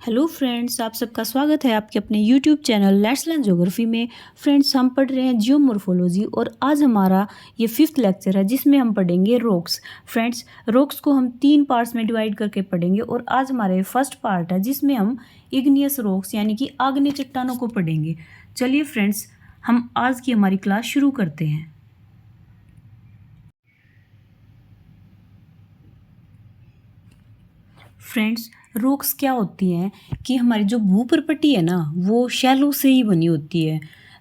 Hello friends, आप सबका स्वागत है आपके अपने YouTube channel let's learn geography में। फ्रेंड्स, हम पढ़ रहे हैं जियोमॉर्फोलॉजी और आज हमारा ये 5th लेक्चर है जिसमें हम पढ़ेंगे रॉक्स। फ्रेंड्स, रॉक्स को हम 3 पार्ट्स में डिवाइड करके पढ़ेंगे और आज हमारे फर्स्ट पार्ट है जिसमें हम इग्नियस रॉक्स यानी कि आग्नेय चट्टानों को पढ़ेंगे। चलिए फ्रेंड्स, हम आज की हमारी क्लास शुरू करते हैं। फ्रेंड्स, रॉक्स क्या होती हैं कि हमारी जो भूप्रपट्टी है ना वो शैलो से ही बनी होती है।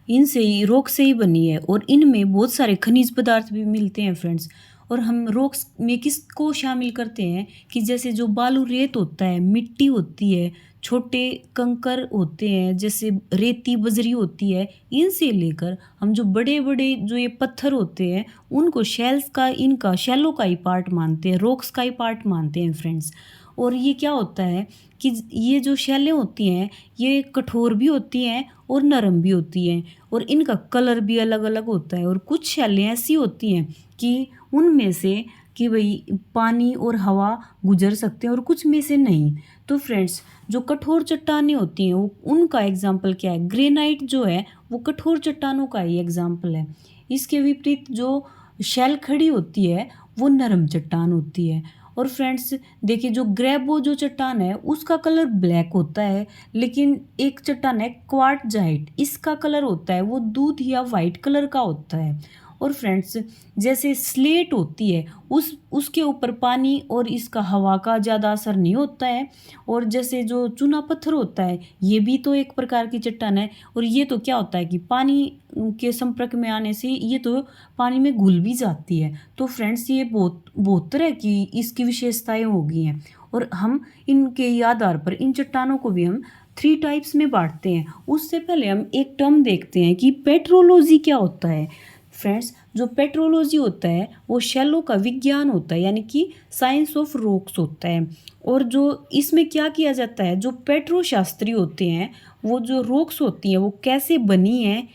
इनसे ही रॉक से ही बनी है और इनमें बहुत सारे खनिज पदार्थ भी मिलते हैं फ्रेंड्स। और हम रॉक्स में किसको शामिल करते हैं कि जैसे जो बालू रेत होता है, मिट्टी होती है, छोटे कंकर होते हैं जैसे रेती बजरी होती है, इनसे लेकर हम जो बड़े बड़े जो ये पत्थर होते हैं उनको शेल्स का, इनका शैलो का ही पार्ट मानते हैं, रॉक्स का ही पार्ट मानते हैं फ्रेंड्स। और ये क्या होता है कि ये जो शैलें होती हैं ये कठोर भी होती हैं और नरम भी होती हैं और इनका कलर भी अलग अलग होता है। और कुछ शैलें ऐसी होती हैं कि उनमें से कि भाई पानी और हवा गुजर सकते हैं और कुछ में से नहीं। तो फ्रेंड्स, जो कठोर चट्टानें होती हैं वो उनका एग्जाम्पल क्या है? ग्रेनाइट जो है वो कठोर चट्टानों का ही एग्जाम्पल है। इसके विपरीत जो शैल खड़ी होती है वो नरम चट्टान होती है। और फ्रेंड्स देखिए, जो ग्रेबो जो चट्टान है उसका कलर ब्लैक होता है, लेकिन एक चट्टान है क्वार्टजाइट, इसका कलर होता है वो दूध या वाइट कलर का होता है। और फ्रेंड्स, जैसे स्लेट होती है उसके ऊपर पानी और इसका हवा का ज़्यादा असर नहीं होता है। और जैसे जो चूना पत्थर होता है ये भी तो एक प्रकार की चट्टान है और ये तो क्या होता है कि पानी के संपर्क में आने से ये तो पानी में घुल भी जाती है। तो फ्रेंड्स, ये बहुत बहुत तरह की इसकी विशेषताएं होगी हैं और हम इनके आधार पर इन चट्टानों को भी हम 3 टाइप्स में बांटते हैं। उससे पहले हम एक टर्म देखते हैं कि पेट्रोलॉजी क्या होता है। फ्रेंड्स, जो पेट्रोलॉजी होता है वो शैलो का विज्ञान होता है यानी कि साइंस ऑफ रॉक्स होता है। और जो इसमें क्या किया जाता है, जो पेट्रोशास्त्री होते हैं वो जो रॉक्स होती हैं वो कैसे बनी हैं,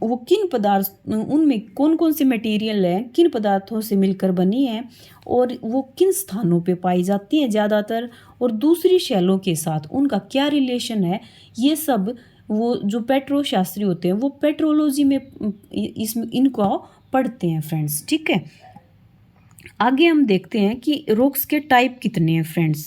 वो किन पदार्थ, उनमें कौन कौन से मटेरियल हैं, किन पदार्थों से मिलकर बनी है और वो किन स्थानों पे पाई जाती है ज़्यादातर, और दूसरी शैलों के साथ उनका क्या रिलेशन है, ये सब वो जो पेट्रोशास्त्री होते हैं वो पेट्रोलॉजी में इसमें इनको पढ़ते हैं फ्रेंड्स। ठीक है, आगे हम देखते हैं कि रॉक्स के टाइप कितने हैं फ्रेंड्स।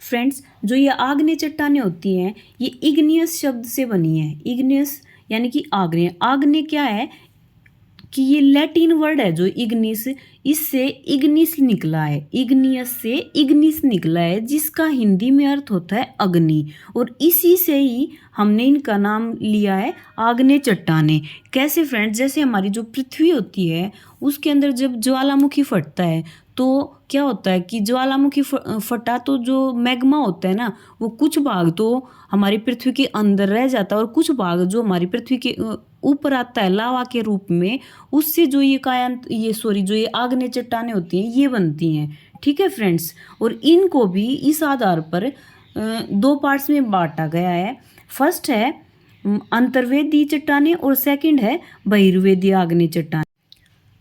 फ्रेंड्स, जो ये आग्नेय चट्टानें होती हैं ये इग्नियस शब्द से बनी है। इग्नियस यानी कि आग्नेय। आग्नेय क्या है कि ये लैटिन वर्ड है जो इग्निस, इससे इग्निस निकला है, इग्नियस से इग्निस निकला है जिसका हिंदी में अर्थ होता है अग्नि। और इसी से ही हमने इनका नाम लिया है आग्नेय चट्टानें। कैसे फ्रेंड्स? जैसे हमारी जो पृथ्वी होती है उसके अंदर जब ज्वालामुखी फटता है तो क्या होता है कि ज्वालामुखी फटा तो जो मैग्मा होता है ना वो कुछ भाग तो हमारी पृथ्वी के अंदर रह जाता है और कुछ भाग जो हमारी पृथ्वी के ऊपर आता है लावा के रूप में, उससे जो ये जो ये आग्नेय चट्टानें होती हैं ये बनती हैं। ठीक है फ्रेंड्स, और इनको भी इस आधार पर 2 पार्ट्स में बांटा गया है। फर्स्ट है अंतर्वेदी चट्टानें और सेकंड है बहिर्वेदी आग्नेय चट्टानें।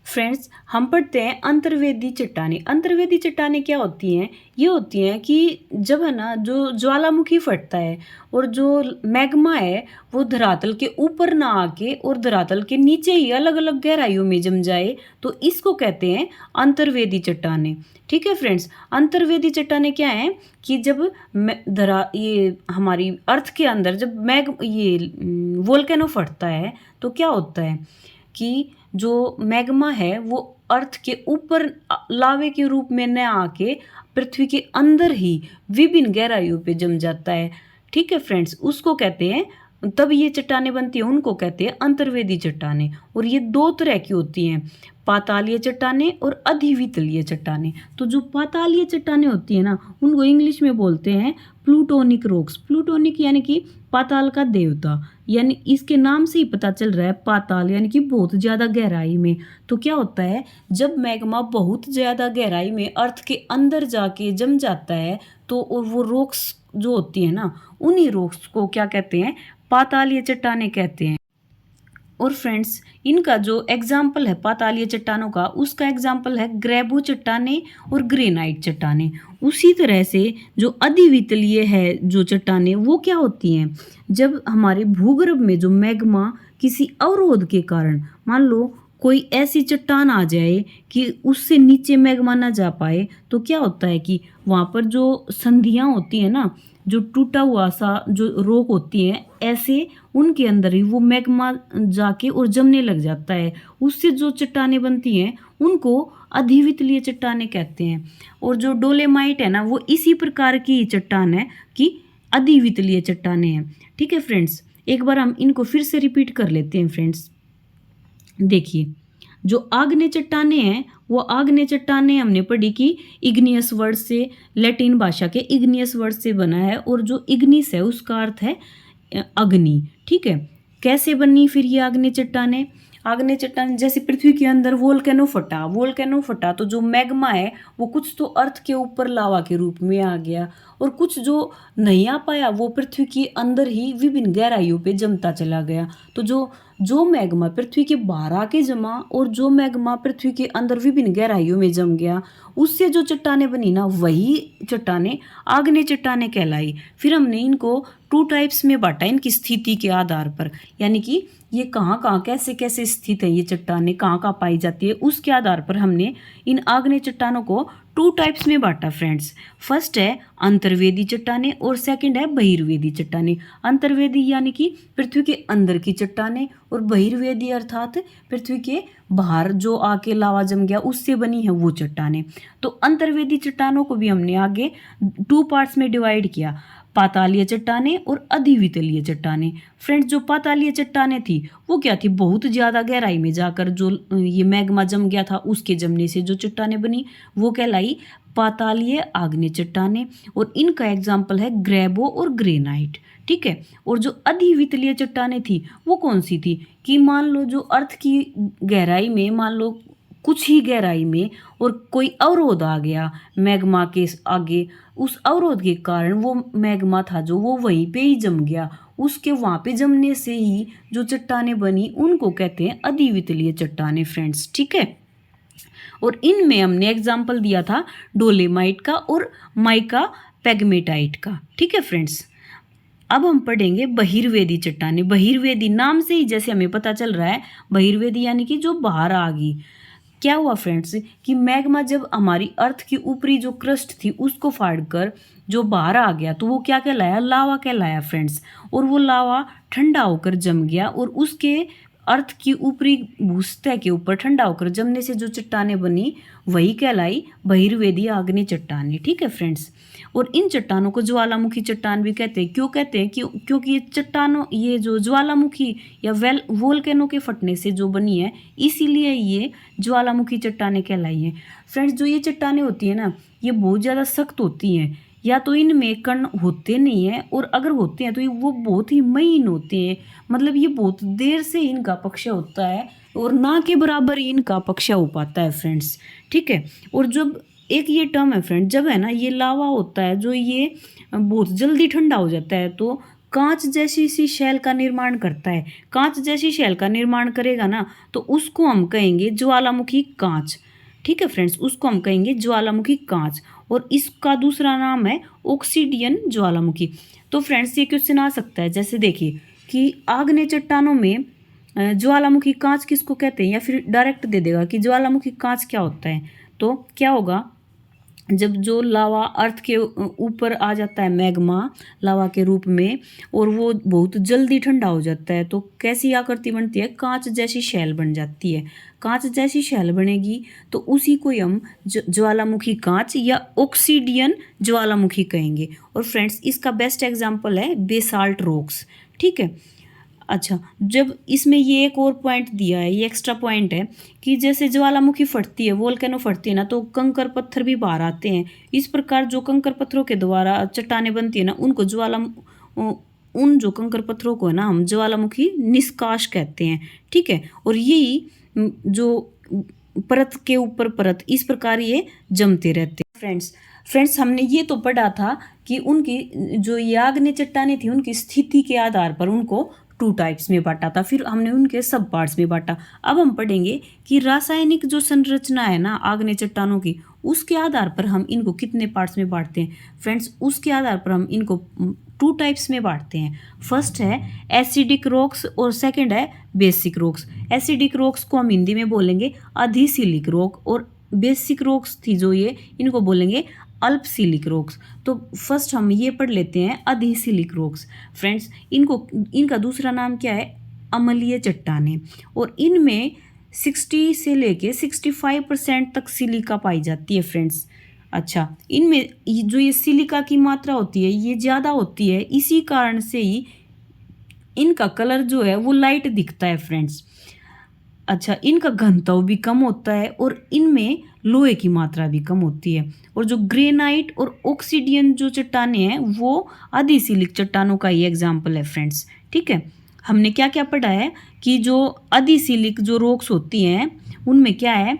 फ्रेंड्स, हम पढ़ते हैं अंतर्वेदी चट्टानें। अंतर्वेदी चट्टानें क्या होती हैं? ये होती हैं कि जब है ना जो ज्वालामुखी फटता है और जो मैग्मा है वो धरातल के ऊपर ना आके और धरातल के नीचे ही अलग अलग गहराइयों में जम जाए तो इसको कहते हैं अंतर्वेदी चट्टानें। ठीक है फ्रेंड्स, अंतर्वेदी चट्टानें क्या है कि जब ये हमारी अर्थ के अंदर जब ये वोल्केनो फटता है तो क्या होता है कि जो मैग्मा है वो अर्थ के ऊपर लावे के रूप में न आके पृथ्वी के अंदर ही विभिन्न गहराइयों पे जम जाता है। ठीक है फ्रेंड्स, उसको कहते हैं, तब ये चट्टानें बनती हैं उनको कहते हैं अंतर्वेदी चट्टानें। और ये 2 तरह की होती हैं, पातालीय चट्टानें और अधिवितलीय चट्टानें। तो जो पातालीय चट्टानें होती है ना उनको इंग्लिश में बोलते हैं प्लूटोनिक रॉक्स। प्लूटोनिक यानी कि पाताल का देवता, यानी इसके नाम से ही पता चल रहा है पाताल यानी कि बहुत ज़्यादा गहराई में। तो क्या होता है जब मैग्मा बहुत ज़्यादा गहराई में अर्थ के अंदर जाके जम जाता है तो और वो रॉक्स जो होती है ना उन्हीं रॉक्स को क्या कहते हैं? पातालीय चट्टानें कहते हैं। और फ्रेंड्स इनका जो एग्जाम्पल है पातालीय चट्टानों का, उसका एग्जाम्पल है ग्रेबो चट्टाने और ग्रेनाइट चट्टाने। उसी तरह से जो अधिवितलीय है जो चट्टाने, वो क्या होती हैं, जब हमारे भूगर्भ में जो मैग्मा किसी अवरोध के कारण, मान लो कोई ऐसी चट्टान आ जाए कि उससे नीचे मैग्मा ना जा पाए, तो क्या होता है कि वहाँ पर जो संधियाँ होती हैं ना, जो टूटा हुआ सा जो रॉक होती हैं, ऐसे उनके अंदर ही वो मैग्मा जाके और जमने लग जाता है। उससे जो चट्टानें बनती हैं उनको अधिवितलीय चट्टानें कहते हैं। और जो डोलेमाइट है ना, वो इसी प्रकार की चट्टान है कि अधिवितलीय चट्टानें हैं। ठीक है फ्रेंड्स, एक बार हम इनको फिर से रिपीट कर लेते हैं फ्रेंड्स। देखिए, जो आग्नेय चट्टानें हैं, वो आग्नेय चट्टानें हमने पढ़ी कि इग्नियस वर्ड से, लैटिन भाषा के इग्नियस वर्ड से बना है, और जो इग्निस है उसका अर्थ है अग्नि। ठीक है, कैसे बनी फिर ये आग्नेय चट्टानें? आग्नेय चट्टान जैसे पृथ्वी के अंदर वोल्केनो फटा तो जो मैग्मा है वो कुछ तो अर्थ के ऊपर लावा के रूप में आ गया, और कुछ जो नहीं आ पाया वो पृथ्वी के अंदर ही विभिन्न गहराइयों पे जमता चला गया। तो जो मैग्मा पृथ्वी के बाहर आके जमा और जो मैग्मा पृथ्वी के अंदर विभिन्न गहराइयों में जम गया, उससे जो चट्टानें बनी ना, वही चट्टानें आग्नेय चट्टानें कहलाई। फिर हमने इनको 2 टाइप्स में बांटा इनकी स्थिति के आधार पर, यानी कि ये कहाँ कैसे कैसे स्थित है, ये चट्टानें कहाँ पाई जाती है, उसके आधार पर हमने इन आग्नेय चट्टानों को 2 टाइप्स में बांटा फ्रेंड्स। फर्स्ट है अंतर्वेदी चट्टानें और सेकंड है बहिर्वेदी चट्टानें। अंतर्वेदी यानी कि पृथ्वी के अंदर की चट्टानें, और बहिर्वेदी अर्थात पृथ्वी के बाहर जो आके लावा जम गया उससे बनी है वो चट्टानें। तो अंतर्वेदी चट्टानों को भी हमने आगे 2 पार्ट्स में डिवाइड किया, पातालीय चट्टानें और अधिवितलीय चट्टानें। फ्रेंड्स, जो पातालीय चट्टानें थी वो क्या थी, बहुत ज़्यादा गहराई में जाकर जो ये मैग्मा जम गया था उसके जमने से जो चट्टानें बनी वो कहलाई पातालीय आग्नेय चट्टानें, और इनका एग्जाम्पल है ग्रेबो और ग्रेनाइट। ठीक है, और जो अधिवितलीय चट्टानें थी वो कौन सी थी, कि मान लो जो अर्थ की गहराई में, मान लो कुछ ही गहराई में, और कोई अवरोध आ गया मैग्मा के आगे, उस अवरोध के कारण वो मैग्मा था जो वो वहीं पे ही जम गया, उसके वहाँ पे जमने से ही जो चट्टानें बनी उनको कहते हैं अधिवितलीय चट्टानें फ्रेंड्स। ठीक है, और इनमें हमने एग्जाम्पल दिया था डोलेमाइट का और माइका पेगमेटाइट का। ठीक है फ्रेंड्स, अब हम पढ़ेंगे बहिर्वेदी चट्टानें। बहिर्वेदी नाम से ही जैसे हमें पता चल रहा है, बहिर्वेदी यानी कि जो बाहर आ गई। क्या हुआ फ्रेंड्स कि मैग्मा जब हमारी अर्थ की ऊपरी जो क्रस्ट थी उसको फाड़कर जो बाहर आ गया तो वो क्या कहलाया, लावा कहलाया फ्रेंड्स। और वो लावा ठंडा होकर जम गया, और उसके अर्थ की ऊपरी भूसतह के ऊपर ठंडा होकर जमने से जो चट्टानें बनी वही कहलाई बहिर्वेदी आग्नेय चट्टानें। ठीक है फ्रेंड्स, और इन चट्टानों को ज्वालामुखी चट्टान भी कहते हैं। क्यों कहते हैं, क्योंकि ये जो ज्वालामुखी या वोल्केनो के फटने से जो बनी है, इसीलिए ये ज्वालामुखी चट्टानें कहलाई हैं। फ्रेंड्स, जो ये चट्टानें होती है ना, ये बहुत ज़्यादा सख्त होती हैं, या तो इनमें कण होते नहीं हैं, और अगर होते हैं तो वो बहुत ही महीन होते हैं, मतलब ये बहुत देर से इनका पक्ष होता है और ना के बराबर इनका पक्ष हो पाता है फ्रेंड्स। ठीक है, और जब एक ये टर्म है फ्रेंड, जब है ना ये लावा होता है जो ये बहुत जल्दी ठंडा हो जाता है तो कांच जैसी सी शैल का निर्माण करता है। कांच जैसी शैल का निर्माण करेगा ना तो उसको हम कहेंगे ज्वालामुखी कांच। ठीक है फ्रेंड्स, उसको हम कहेंगे ज्वालामुखी कांच, और इसका दूसरा नाम है ऑक्सीडियन ज्वालामुखी। तो फ्रेंड्स, ये क्वेश्चन आ सकता है, जैसे देखिए कि आग्नेय चट्टानों में ज्वालामुखी कांच किसको कहते हैं, या फिर डायरेक्ट दे देगा कि ज्वालामुखी कांच क्या होता है। तो क्या होगा, जब जो लावा अर्थ के ऊपर आ जाता है मैग्मा लावा के रूप में, और वो बहुत जल्दी ठंडा हो जाता है, तो कैसी आकृति बनती है, कांच जैसी शैल बन जाती है। कांच जैसी शैल बनेगी तो उसी को हम ज्वालामुखी कांच या ऑक्सीडियन ज्वालामुखी कहेंगे। और फ्रेंड्स, इसका बेस्ट एग्जाम्पल है बेसाल्ट रॉक्स। ठीक है, अच्छा, जब इसमें ये एक और पॉइंट दिया है, ये एक्स्ट्रा पॉइंट है कि जैसे ज्वालामुखी फटती है, वोल्केनो फटती है ना, तो कंकर पत्थर भी बाहर आते हैं। इस प्रकार जो कंकर पत्थरों के द्वारा चट्टानें बनती है ना, उनको उन जो कंकर पत्थरों को है ना हम ज्वालामुखी निष्काश कहते हैं। ठीक है, और यही जो परत के ऊपर परत, इस प्रकार ये जमते रहते हैं फ्रेंड्स, हमने ये तो पढ़ा था कि उनकी जो आग्नेय चट्टानें थी उनकी स्थिति के आधार पर उनको 2 टाइप्स में बांटा था, फिर हमने उनके सब पार्ट्स में बांटा। अब हम पढ़ेंगे कि रासायनिक जो संरचना है ना आग्नेय चट्टानों की, उसके आधार पर हम इनको कितने पार्ट्स में बांटते हैं फ्रेंड्स। उसके आधार पर हम इनको 2 टाइप्स में बांटते हैं। फर्स्ट है एसिडिक रॉक्स और सेकंड है बेसिक रॉक्स। एसिडिक रॉक्स को हम हिंदी में बोलेंगे अधिसिलिक रॉक, और बेसिक रॉक्स थी जो ये, इनको बोलेंगे अल्पसिलिक रॉक्स। तो फर्स्ट हम ये पढ़ लेते हैं अधिसिलिक रॉक्स फ्रेंड्स। इनका दूसरा नाम क्या है, अम्लीय चट्टानें, और इनमें 60 से लेके 65% तक सिलिका पाई जाती है फ्रेंड्स। अच्छा, इनमें जो ये सिलिका की मात्रा होती है ये ज़्यादा होती है, इसी कारण से ही इनका कलर जो है वो लाइट दिखता है फ्रेंड्स। अच्छा, इनका घनत्व भी कम होता है और इनमें लोहे की मात्रा भी कम होती है। और जो ग्रेनाइट और ऑक्सीडियन जो चट्टानें हैं वो अधिसिलिक चट्टानों का ही एग्जाम्पल है फ्रेंड्स। ठीक है, हमने क्या क्या पढ़ा है कि जो अधिसिलिक जो रॉक्स होती हैं उनमें क्या है,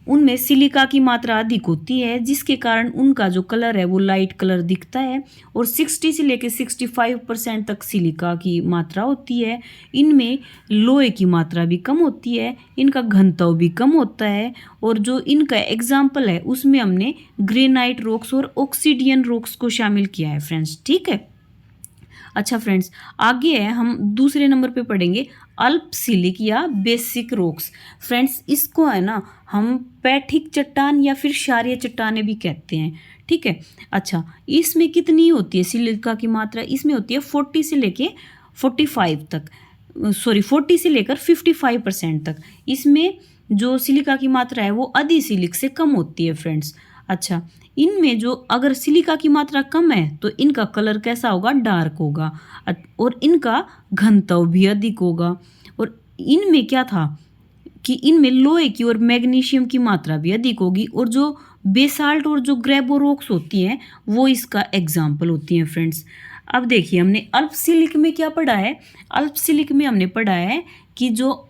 उनमें सिलिका की मात्रा अधिक होती है, जिसके कारण उनका जो कलर है वो लाइट कलर दिखता है। और 60 से लेकर 65% तक सिलिका की मात्रा होती है। इनमें लोहे की मात्रा भी कम होती है, इनका घनत्व भी कम होता है। और जो इनका एग्जाम्पल है उसमें हमने ग्रेनाइट रॉक्स और ऑक्सीडियन रॉक्स को शामिल किया है फ्रेंड्स। ठीक है। अच्छा फ्रेंड्स, आगे है हम दूसरे नंबर पे पढ़ेंगे अल्पसिलिक या बेसिक रॉक्स। फ्रेंड्स, इसको है ना हम पैठिक चट्टान या फिर क्षारीय चट्टानें भी कहते हैं। ठीक है। अच्छा, इसमें कितनी होती है सिलिका की मात्रा, इसमें होती है 40 से लेके 45 तक, 40 से लेकर 55% तक। इसमें जो सिलिका की मात्रा है वो अधिसिलिक से कम होती है फ्रेंड्स। अच्छा, इनमें जो अगर सिलिका की मात्रा कम है तो इनका कलर कैसा होगा, डार्क होगा, और इनका घनत्व भी अधिक होगा। और इनमें क्या था कि इनमें लोहे की और मैग्नीशियम की मात्रा भी अधिक होगी। और जो बेसाल्ट और जो ग्रेबोरॉक्स होती हैं वो इसका एग्जाम्पल होती हैं फ्रेंड्स। अब देखिए हमने अल्पसिलिक में क्या पढ़ा है, अल्पसिलिक में हमने पढ़ा है कि जो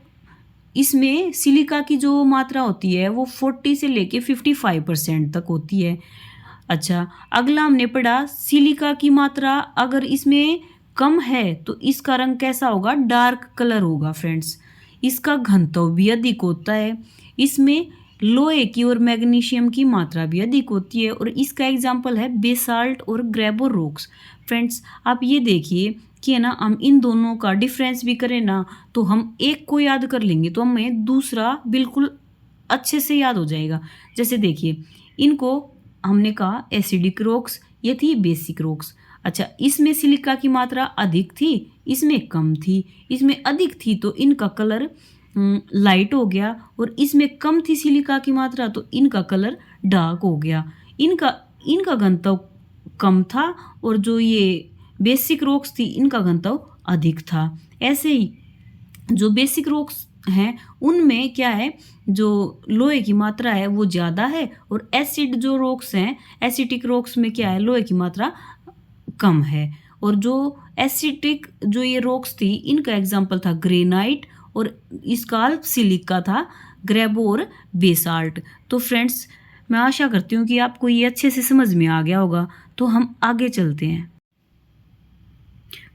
इसमें सिलिका की जो मात्रा होती है वो 40 से लेके 55% तक होती है। अच्छा, अगला हमने पढ़ा सिलिका की मात्रा अगर इसमें कम है तो इसका रंग कैसा होगा, डार्क कलर होगा फ्रेंड्स। इसका घनत्व भी अधिक होता है, इसमें लोहे की और मैग्नीशियम की मात्रा भी अधिक होती है। और इसका एग्जाम्पल है बेसाल्ट और ग्रेबोरॉक्स। फ्रेंड्स, आप ये देखिए कि है ना, हम इन दोनों का डिफरेंस भी करें ना तो हम एक को याद कर लेंगे तो हमें दूसरा बिल्कुल अच्छे से याद हो जाएगा। जैसे देखिए, इनको हमने कहा एसिडिक रॉक्स, ये थी बेसिक रॉक्स। अच्छा, इसमें सिलिका की मात्रा अधिक थी, इसमें कम थी। इसमें अधिक थी तो इनका कलर लाइट हो गया, और इसमें कम थी सिलिका की मात्रा तो इनका कलर डार्क हो गया। इनका घनत्व कम था, और जो ये बेसिक रॉक्स थी इनका घनत्व अधिक था। ऐसे ही जो बेसिक रॉक्स हैं उनमें क्या है, जो लोहे की मात्रा है वो ज़्यादा है, और एसिड जो रॉक्स हैं एसिटिक रॉक्स में क्या है, लोहे की मात्रा कम है। और जो एसिटिक जो ये रॉक्स थी इनका एग्जाम्पल था ग्रेनाइट, और इसका अल्पसिलिक का था ग्रेबो और बेसाल्ट। तो फ्रेंड्स, मैं आशा करती हूँ कि आपको ये अच्छे से समझ में आ गया होगा। तो हम आगे चलते हैं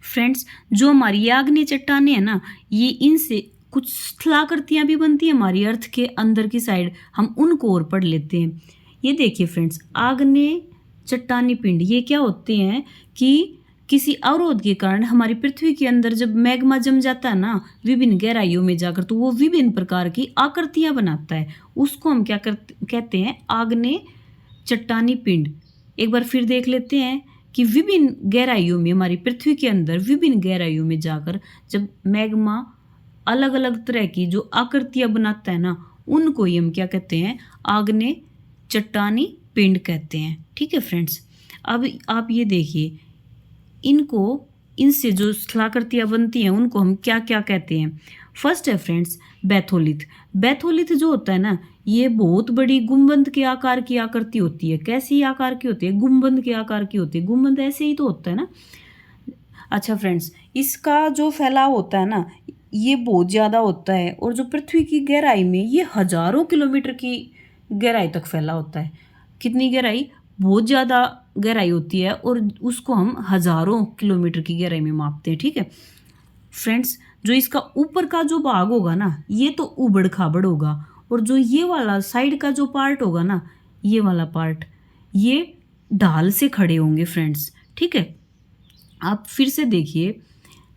फ्रेंड्स। जो हमारी आग्नेय चट्टानें हैं ना, ये इनसे कुछ स्थलाकृतियाँ भी बनती हैं हमारी अर्थ के अंदर की साइड, हम उनको और पढ़ लेते हैं। ये देखिए फ्रेंड्स, आग्नेय चट्टानी पिंड ये क्या होते हैं कि किसी अवरोध के कारण हमारी पृथ्वी के अंदर जब मैग्मा जम जाता है ना विभिन्न गहराइयों में जाकर, तो वो विभिन्न प्रकार की आकृतियाँ बनाता है। उसको हम क्या कहते हैं, आग्नेय चट्टानी पिंड। एक बार फिर देख लेते हैं कि विभिन्न गहराइयों में, हमारी पृथ्वी के अंदर विभिन्न गहराइयों में जाकर जब मैग्मा अलग अलग तरह की जो आकृतियाँ बनाता है ना, उनको ही हम क्या कहते हैं, आग्नेय चट्टानी पिंड कहते हैं। ठीक है फ्रेंड्स, अब आप ये देखिए, इनसे जो स्थलाकृतियाँ बनती हैं उनको हम क्या क्या कहते हैं। फर्स्ट है फ्रेंड्स बैथोलिथ। बैथोलिथ जो होता है ना, ये बहुत बड़ी गुंबद के आकार की आकृति होती है। कैसी आकार की होती है, गुंबद के आकार की होती है। गुंबद ऐसे ही तो होता है ना। अच्छा फ्रेंड्स, इसका जो फैलाव होता है ना ये बहुत ज़्यादा होता है, और जो पृथ्वी की गहराई में ये हजारों किलोमीटर की गहराई तक फैला होता है। कितनी गहराई, बहुत ज़्यादा गहराई होती है, और उसको हम हजारों किलोमीटर की गहराई में मापते हैं। ठीक है। फ्रेंड्स जो इसका ऊपर का जो भाग होगा ना ये तो उबड़ खाबड़ होगा, और जो ये वाला साइड का जो पार्ट होगा ना ये वाला पार्ट ये ढाल से खड़े होंगे फ्रेंड्स। ठीक है, आप फिर से देखिए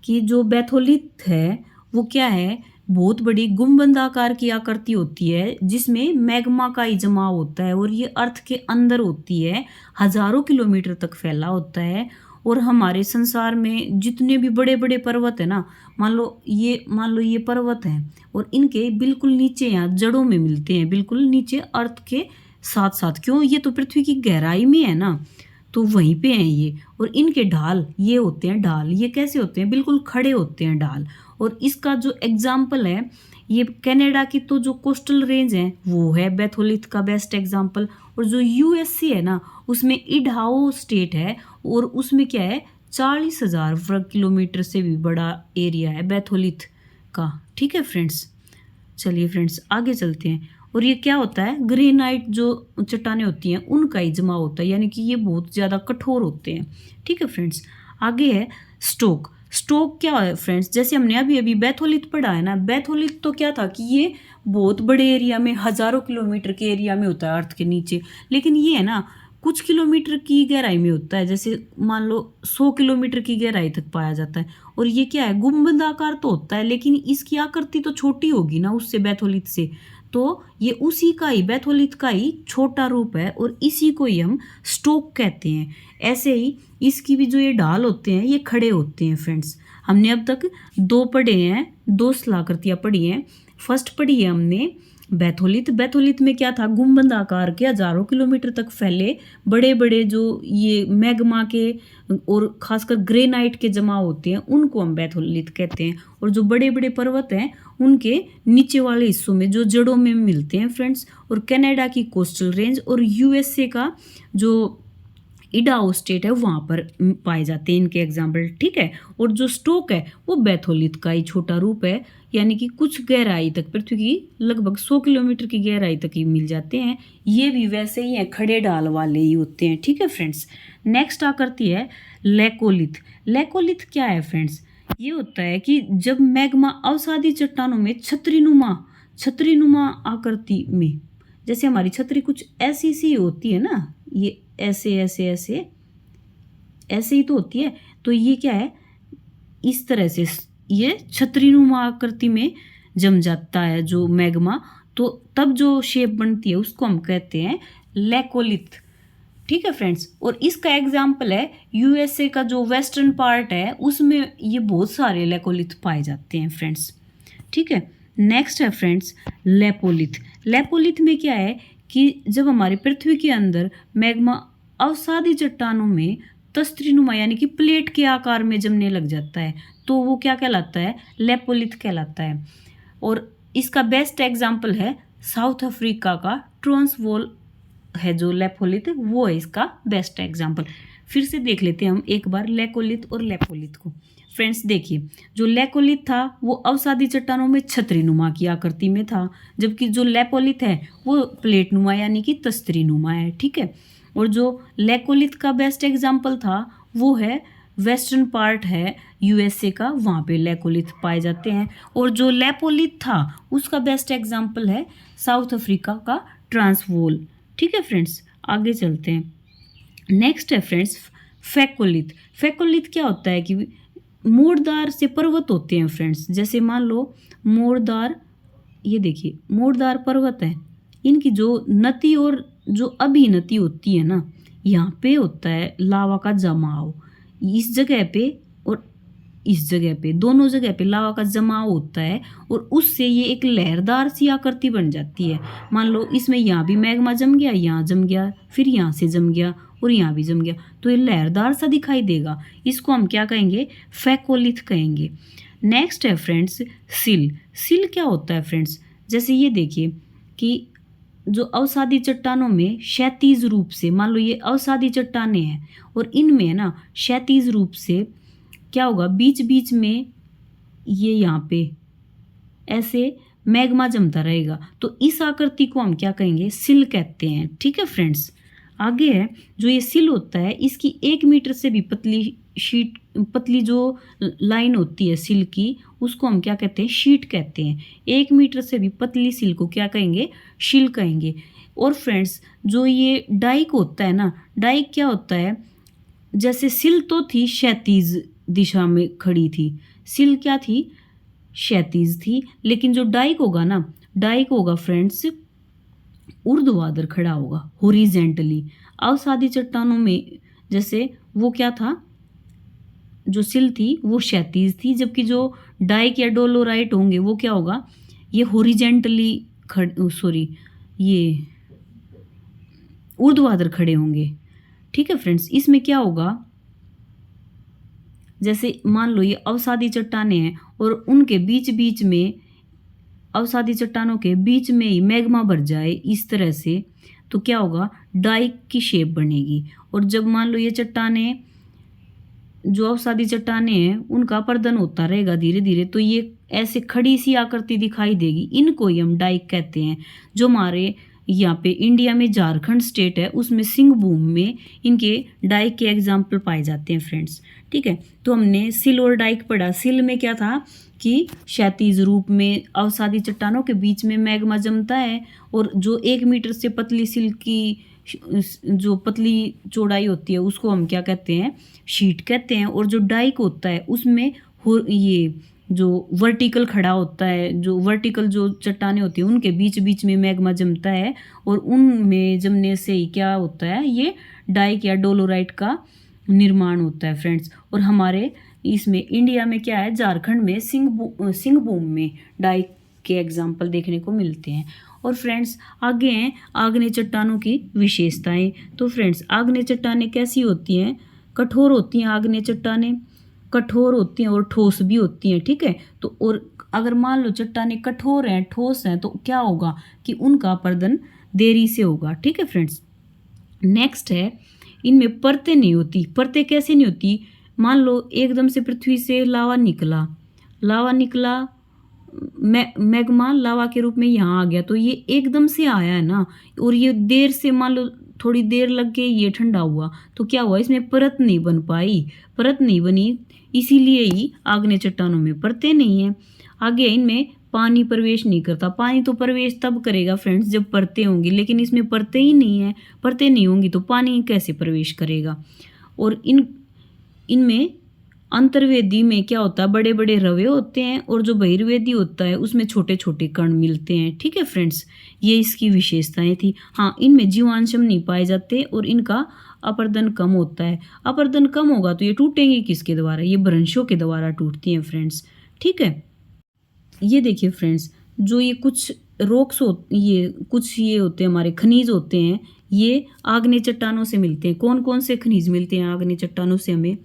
कि जो बैथोलिथ है वो क्या है, बहुत बड़ी गुंबदाकार की आकृति होती है जिसमें मैग्मा का ही जमाव होता है, और ये अर्थ के अंदर होती है, हजारों किलोमीटर तक फैला होता है। और हमारे संसार में जितने भी बड़े बड़े पर्वत है ना, मान लो ये पर्वत है और इनके बिल्कुल नीचे यहाँ जड़ों में मिलते हैं, बिल्कुल नीचे अर्थ के साथ साथ। क्यों, ये तो पृथ्वी की गहराई में है ना, तो वहीं पे हैं ये। और इनके ढाल ये होते हैं, ढाल ये कैसे होते हैं, बिल्कुल खड़े होते हैं ढाल। और इसका जो एग्जाम्पल है ये कनाडा की तो जो कोस्टल रेंज है वो है बैथोलिथ का बेस्ट एग्जाम्पल। और जो यूएसए है ना उसमें इडाहो स्टेट है, और उसमें क्या है 40,000 वर्ग किलोमीटर से भी बड़ा एरिया है बैथोलिथ का। ठीक है फ्रेंड्स, चलिए फ्रेंड्स आगे चलते हैं। और ये क्या होता है, ग्रेनाइट जो चट्टानें होती हैं उनका ही जमा होता है, यानी कि ये बहुत ज़्यादा कठोर होते हैं। ठीक है फ्रेंड्स, आगे है स्टोक। स्टोक क्या है फ्रेंड्स, जैसे हमने अभी अभी बैथोलिथ पढ़ा है ना, बैथोलिथ तो क्या था कि ये बहुत बड़े एरिया में, हज़ारों किलोमीटर के एरिया में होता है अर्थ के नीचे। लेकिन ये है ना कुछ किलोमीटर की गहराई में होता है, जैसे मान लो 100 किलोमीटर की गहराई तक पाया जाता है। और ये क्या है, गुंबदाकार तो होता है लेकिन इसकी आकृति तो छोटी होगी ना उससे, बैथोलिथ से, तो ये उसी का ही, बैथोलिथ का ही छोटा रूप है, और इसी को ही हम स्टोक कहते हैं। ऐसे ही इसकी भी जो ये ढाल होते हैं ये खड़े होते हैं फ्रेंड्स। हमने अब तक दो पढ़े हैं, दो स्थलाकृतियाँ पढ़ी हैं। फर्स्ट पढ़ी है हमने बैथोलिथ। बैथोलिथ में क्या था, गुंबद आकार के हजारों किलोमीटर तक फैले बड़े बड़े जो ये मैग्मा के और खासकर ग्रेनाइट के जमा होते हैं उनको हम बैथोलिथ कहते हैं। और जो बड़े बड़े पर्वत हैं उनके नीचे वाले हिस्सों में जो जड़ों में मिलते हैं फ्रेंड्स। और कनाडा की कोस्टल रेंज और यूएसए का जो इडाहो स्टेट है वहाँ पर पाए जाते हैं इनके एग्जाम्पल। ठीक है, और जो स्टोक है वो बैथोलिथ का ही छोटा रूप है, यानी कि कुछ गहराई तक, पृथ्वी की लगभग 100 किलोमीटर की गहराई तक ही मिल जाते हैं। ये भी वैसे ही हैं, खड़े ढाल वाले ही होते हैं। ठीक है फ्रेंड्स, नेक्स्ट आकृति है लेकोलिथ। लेकोलिथ क्या है फ्रेंड्स, ये होता है कि जब मैग्मा अवसादी चट्टानों में छतरीनुमा आकृति में, जैसे हमारी छतरी कुछ ऐसी सी होती है ना, ये ऐसे ऐसे ऐसे ऐसे ही तो होती है, तो ये क्या है इस तरह से ये छतरीनुमा आकृति में जम जाता है जो मैग्मा, तो तब जो शेप बनती है उसको हम कहते हैं लेकोलिथ। ठीक है फ्रेंड्स, और इसका एग्जाम्पल है यूएसए का जो वेस्टर्न पार्ट है उसमें ये बहुत सारे लेकोलिथ पाए जाते हैं फ्रेंड्स। ठीक है, नेक्स्ट है फ्रेंड्स लेपोलिथ। लेपोलिथ में क्या है कि जब हमारी पृथ्वी के अंदर मैग्मा अवसादी चट्टानों में तस्त्रीनुमा यानी कि प्लेट के आकार में जमने लग जाता है तो वो क्या कहलाता है, लेपोलिथ कहलाता है। और इसका बेस्ट एग्जाम्पल है साउथ अफ्रीका का ट्रांसवॉल है जो लेपोलिथ, वो है इसका बेस्ट एग्जाम्पल। फिर से देख लेते हैं हम एक बार लेकोलिथ और लेपोलिथ को। फ्रेंड्स देखिए, जो लेकोलिथ था वो अवसादी चट्टानों में छतरीनुमा की आकृति में था, जबकि जो लेपोलिथ है वो प्लेटनुमा यानी कि तस्तरीनुमा है। ठीक है, और जो लेकोलिथ का बेस्ट एग्जाम्पल था वो है वेस्टर्न पार्ट है यूएसए का, वहाँ पे लेकोलिथ पाए जाते हैं। और जो लेपोलिथ था उसका बेस्ट एग्जाम्पल है साउथ अफ्रीका का ट्रांसवॉल। ठीक है फ्रेंड्स, आगे चलते हैं। नेक्स्ट है फ्रेंड्स फेकोलिथ। फेकोलिथ क्या होता है कि मोड़दार से पर्वत होते हैं फ्रेंड्स, जैसे मान लो मोड़दार, ये देखिए मोड़दार पर्वत है, इनकी जो नति और जो अभिनति होती है ना, यहाँ पे होता है लावा का जमाव, इस जगह पे और इस जगह पे, दोनों जगह पे लावा का जमाव होता है, और उससे ये एक लहरदार सी आकृति बन जाती है। मान लो इसमें यहाँ भी मैग्मा जम गया, यहाँ जम गया, फिर यहाँ से जम गया और यहाँ भी जम गया, तो ये लहरदार सा दिखाई देगा। इसको हम क्या कहेंगे, फेकोलिथ कहेंगे। नेक्स्ट है फ्रेंड्स सिल। सिल क्या होता है फ्रेंड्स, जैसे ये देखिए कि जो अवसादी चट्टानों में क्षैतिज रूप से, मान लो ये अवसादी चट्टानें हैं और इनमें है ना क्षैतिज रूप से क्या होगा, बीच बीच में ये यहाँ पे ऐसे मैग्मा जमता रहेगा, तो इस आकृति को हम क्या कहेंगे, सिल कहते हैं। ठीक है फ्रेंड्स, आगे है जो ये सिल होता है इसकी 1 मीटर से भी पतली शीट, पतली जो लाइन होती है सिल की, उसको हम क्या कहते हैं, शीट कहते हैं। 1 मीटर से भी पतली सिल को क्या कहेंगे, शील कहेंगे। और फ्रेंड्स जो ये डाइक होता है ना, डाइक क्या होता है, जैसे सिल तो थी क्षैतिज दिशा में खड़ी थी, सिल क्या थी, क्षैतिज थी, लेकिन जो डाइक होगा ना, डाइक होगा फ्रेंड्स ऊर्ध्वाधर खड़ा होगा, हॉरिजेंटली। अवसादी चट्टानों में जैसे वो क्या था, जो सिल थी वो क्षैतिज थी, जबकि जो डाइक या डोलोराइट होंगे वो क्या होगा, ये हॉरिजेंटली सॉरी, ये ऊर्ध्वाधर खड़े होंगे। ठीक है फ्रेंड्स, इसमें क्या होगा, जैसे मान लो ये अवसादी चट्टानें हैं और उनके बीच बीच में, अवसादी चट्टानों के बीच में ही मैग्मा भर जाए इस तरह से, तो क्या होगा, डाइक की शेप बनेगी। और जब मान लो ये चट्टानें, जो अवसादी चट्टानें हैं, उनका अपर्दन होता रहेगा धीरे धीरे, तो ये ऐसे खड़ी सी आकृति दिखाई देगी, इनको ही हम डाइक कहते हैं। जो हमारे यहाँ पे इंडिया में झारखंड स्टेट है, उसमें सिंहभूम में इनके डाइक के एग्जाम्पल पाए जाते हैं फ्रेंड्स। ठीक है, तो हमने सिल और डाइक पढ़ा। सिल में क्या था कि क्षैतिज रूप में अवसादी चट्टानों के बीच में मैग्मा जमता है, और जो 1 मीटर से पतली सिल की जो पतली चौड़ाई होती है उसको हम क्या कहते हैं, शीट कहते हैं। और जो डाइक होता है उसमें ये जो वर्टिकल खड़ा होता है, जो वर्टिकल जो चट्टानें होती हैं उनके बीच बीच में मैग्मा जमता है, और उनमें जमने से ही क्या होता है, ये डाइक या डोलोराइट का निर्माण होता है फ्रेंड्स। और हमारे इसमें इंडिया में क्या है, झारखंड में सिंहभूम में डाइक के एग्जाम्पल देखने को मिलते हैं। और फ्रेंड्स आगे हैं आग्नेय चट्टानों की विशेषताएं। तो फ्रेंड्स आग्नेय चट्टानें कैसी होती हैं, कठोर होती हैं। आग्नेय चट्टानें कठोर होती हैं और ठोस भी होती हैं। ठीक है, तो और अगर मान लो चट्टानें कठोर हैं, ठोस हैं, तो क्या होगा कि उनका अपर्दन देरी से होगा। ठीक है फ्रेंड्स, नेक्स्ट है, इनमें परतें नहीं होती। परतें कैसे नहीं होती, मान लो एकदम से पृथ्वी से लावा निकला, मैग्मा लावा के रूप में यहाँ आ गया, तो ये एकदम से आया है ना, और ये देर से, मान लो थोड़ी देर लग के ये ठंडा हुआ, तो क्या हुआ, इसमें परत नहीं बन पाई, परत नहीं बनी, इसीलिए ही आग्नेय चट्टानों में परतें नहीं है। आगे इनमें पानी प्रवेश नहीं करता। पानी तो प्रवेश तब करेगा फ्रेंड्स जब परतें होंगी, लेकिन इसमें परतें ही नहीं है, परतें नहीं होंगी तो पानी कैसे प्रवेश करेगा। और इनमें अंतर्वेदी में क्या होता है, बड़े बड़े रवे होते हैं, और जो बहिर्वेदी होता है उसमें छोटे छोटे कण मिलते हैं। ठीक है फ्रेंड्स, ये इसकी विशेषताएं थी। हाँ, इनमें जीवांशम नहीं पाए जाते और इनका अपर्दन कम होता है। अपर्दन कम होगा तो ये टूटेंगी किसके द्वारा, ये भ्रंशों के द्वारा टूटती हैं फ्रेंड्स। ठीक है, ये देखिए फ्रेंड्स, जो ये कुछ रॉक्स ये कुछ ये होते हैं, हमारे खनिज होते हैं, ये आग्नेय चट्टानों से मिलते हैं। कौन कौन से खनिज मिलते हैं आग्नेय चट्टानों से हमें,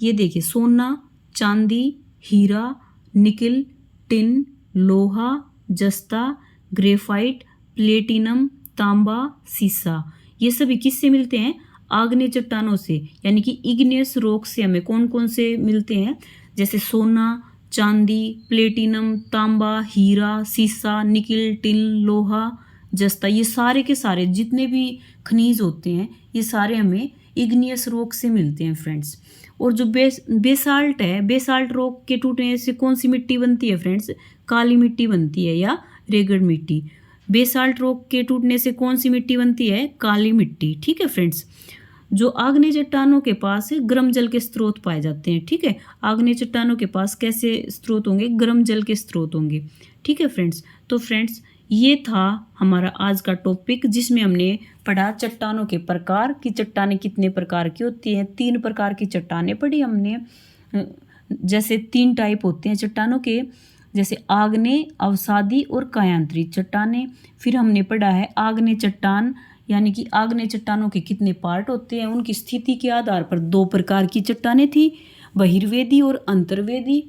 ये देखिए, सोना, चांदी, हीरा, निकिल, टिन, लोहा, जस्ता, ग्रेफाइट, प्लेटिनम, तांबा, सीसा, ये सभी किससे मिलते हैं, आग्नेय चट्टानों से, यानी कि इग्नियस रॉक से हमें कौन कौन से मिलते हैं, जैसे सोना, चांदी, प्लेटिनम, तांबा, हीरा, सीसा, निकिल, टिन, लोहा, जस्ता, ये सारे के सारे जितने भी खनिज होते हैं ये सारे हमें इग्नियस रॉक से मिलते हैं फ्रेंड्स। और जो बेसाल्ट है, बेसाल्ट रॉक के टूटने से कौन सी मिट्टी बनती है फ्रेंड्स, काली मिट्टी बनती है या रेगड़ मिट्टी। बेसाल्ट रॉक के टूटने से कौन सी मिट्टी बनती है, काली मिट्टी। ठीक है फ्रेंड्स, जो आग्नेय चट्टानों के पास गर्म जल के स्रोत पाए जाते हैं। ठीक है, आग्नेय चट्टानों के पास कैसे स्रोत होंगे, गर्म जल के स्रोत होंगे। ठीक है फ्रेंड्स, तो फ्रेंड्स ये था हमारा आज का टॉपिक, जिसमें हमने पढ़ा चट्टानों के प्रकार कि चट्टानें कितने प्रकार की होती हैं। 3 प्रकार की चट्टानें पढ़ी हमने, जैसे 3 टाइप होते हैं चट्टानों के, जैसे आग्नेय, अवसादी और कायांतरित चट्टानें। फिर हमने पढ़ा है आग्नेय चट्टान, यानी कि आग्नेय चट्टानों के कितने पार्ट होते हैं, उनकी स्थिति के आधार पर 2 प्रकार की चट्टानें थी, बहिर्वेदी और अंतर्वेदी।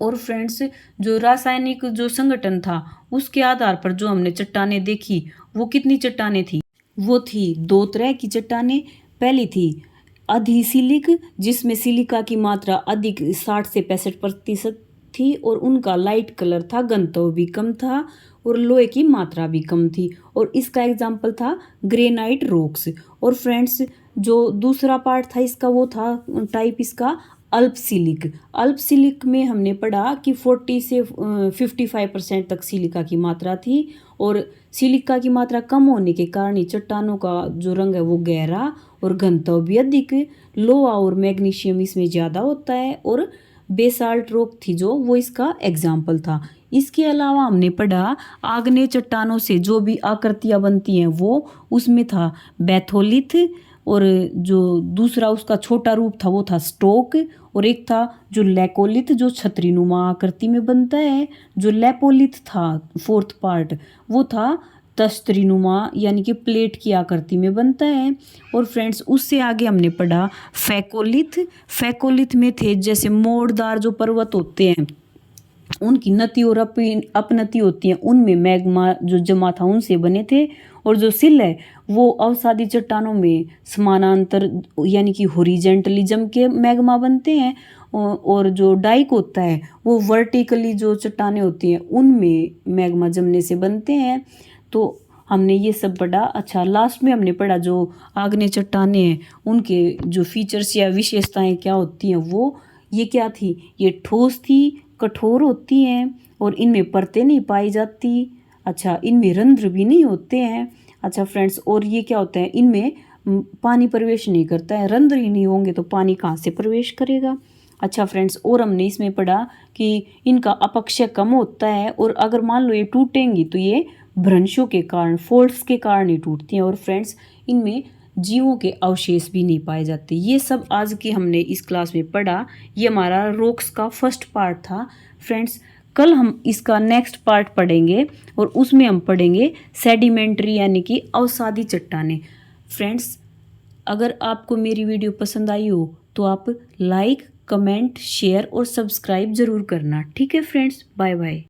और फ्रेंड्स जो रासायनिक जो संगठन था उसके आधार पर जो हमने चट्टानें देखी, वो कितनी चट्टानें थी, वो थी 2 तरह की चट्टानें। पहली थी अधिसिलिक, जिसमें सिलिका की मात्रा अधिक 60 से 65% थी और उनका लाइट कलर था, घनत्व भी कम था। और लोहे की मात्रा भी कम थी। और इसका एग्जाम्पल था ग्रेनाइट रॉक्स। और फ्रेंड्स जो दूसरा पार्ट था इसका वो था टाइप इसका अल्पसिलिक। अल्पसिलिक में हमने पढ़ा कि 40 से 55% तक सिलिका की मात्रा थी। और सिलिका की मात्रा कम होने के कारण ही चट्टानों का जो रंग है वो गहरा और घनत्व भी अधिक, लोहा और मैग्नीशियम इसमें ज़्यादा होता है। और बेसाल्ट रॉक थी जो वो इसका एग्जाम्पल था। इसके अलावा हमने पढ़ा आग्नेय चट्टानों से जो भी आकृतियाँ बनती हैं वो उसमें था बैथोलिथ। और जो दूसरा उसका छोटा रूप था वो था स्टोक। और एक था जो लैकोलिथ जो छतरीनुमा आकृति में बनता है। जो लेपोलिथ था फोर्थ पार्ट वो था तश्तरीनुमा यानी कि प्लेट की आकृति में बनता है। और फ्रेंड्स उससे आगे हमने पढ़ा फैकोलिथ। फैकोलिथ में थे जैसे मोड़दार जो पर्वत होते हैं उनकी नति और अपनति होती है, उनमें मैग्मा जो जमा था उनसे बने थे। और जो सिल है वो अवसादी चट्टानों में समानांतर यानी कि हॉरिजेंटली जम के मैग्मा बनते हैं। और जो डाइक होता है वो वर्टिकली जो चट्टानें होती हैं उनमें मैग्मा जमने से बनते हैं। तो हमने ये सब पढ़ा। अच्छा, लास्ट में हमने पढ़ा जो आग्नेय चट्टानें हैं उनके जो फीचर्स या विशेषताएं क्या होती हैं वो ये क्या थी, ये ठोस थी, कठोर होती हैं और इनमें परतें नहीं पाई जाती। अच्छा, इनमें रंध्र भी नहीं होते हैं। अच्छा फ्रेंड्स, और ये क्या होता है, इनमें पानी प्रवेश नहीं करता है। रंध्र ही नहीं होंगे तो पानी कहाँ से प्रवेश करेगा। अच्छा फ्रेंड्स, और हमने इसमें पढ़ा कि इनका अपक्षय कम होता है और अगर मान लो ये टूटेंगी तो ये भ्रंशों के कारण, फॉल्ट्स के कारण ही टूटती हैं। और फ्रेंड्स इनमें जीवों के अवशेष भी नहीं पाए जाते। ये सब आज के हमने इस क्लास में पढ़ा। ये हमारा रॉक्स का फर्स्ट पार्ट था। फ्रेंड्स कल हम इसका नेक्स्ट पार्ट पढ़ेंगे और उसमें हम पढ़ेंगे सेडिमेंट्री यानी कि अवसादी चट्टानें। फ्रेंड्स अगर आपको मेरी वीडियो पसंद आई हो तो आप लाइक, कमेंट, शेयर और सब्सक्राइब ज़रूर करना। ठीक है फ्रेंड्स, बाय बाय।